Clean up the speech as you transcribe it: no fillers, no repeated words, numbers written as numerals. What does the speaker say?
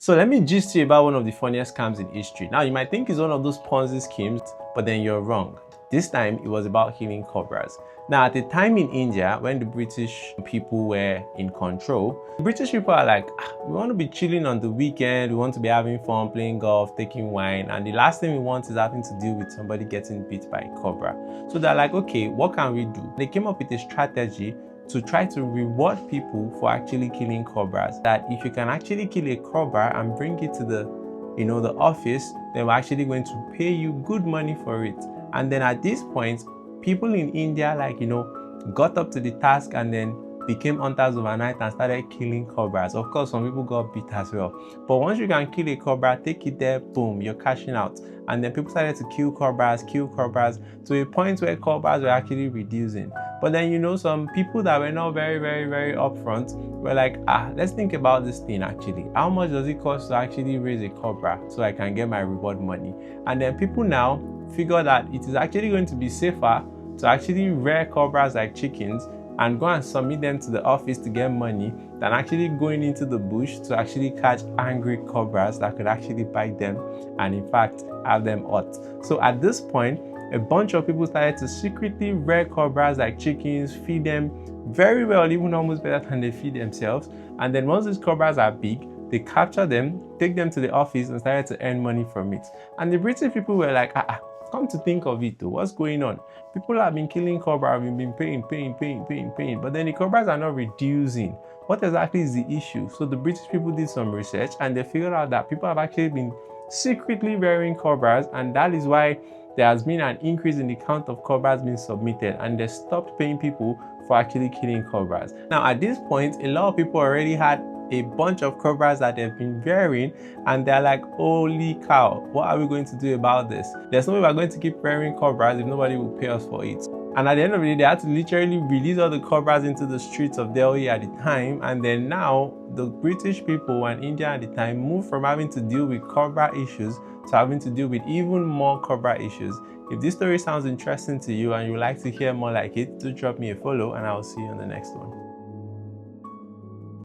So let me gist you about one of the funniest scams in history. Now you might think it's one of those Ponzi schemes, but then you're wrong. This time it was about killing cobras. Now at the time in India, when the British people were in control, the British people are like, we want to be chilling on the weekend, we want to be having fun, playing golf, taking wine, and the last thing we want is having to deal with somebody getting bit by a cobra. So they're like, okay, what can we do? They came up with a strategy to try to reward people for actually killing cobras. That if you can actually kill a cobra and bring it to the office, then we're actually going to pay you good money for it. And then at this point, people in India got up to the task and then became hunters overnight and started killing cobras. Of course, some people got bit as well. But once you can kill a cobra, take it there, boom, you're cashing out. And then people started to kill cobras to a point where cobras were actually reducing. But then, some people that were not very, very, very upfront were like, let's think about this thing actually. How much does it cost to actually raise a cobra so I can get my reward money? And then people now figure that it is actually going to be safer to actually rear cobras like chickens and go and submit them to the office to get money than actually going into the bush to actually catch angry cobras that could actually bite them and in fact have them hurt. So at this point, a bunch of people started to secretly rear cobras like chickens, feed them very well, even almost better than they feed themselves. And then once these cobras are big, they capture them, take them to the office and started to earn money from it. And the British people were like, come to think of it though, what's going on? People have been killing cobras, have been paying, but then the cobras are not reducing. What exactly is the issue? So the British people did some research and they figured out that people have actually been secretly rearing cobras, and that is why there has been an increase in the count of cobras being submitted, and they stopped paying people for actually killing cobras. Now at this point, a lot of people already had a bunch of cobras that they've been rearing, and they're like, holy cow, what are we going to do about this? There's no way we're going to keep rearing cobras if nobody will pay us for it. And at the end of the day, they had to literally release all the cobras into the streets of Delhi at the time. And then now the British people and India at the time moved from having to deal with cobra issues to having to deal with even more cobra issues. If this story sounds interesting to you and you would like to hear more like it, do drop me a follow and I'll see you on the next one.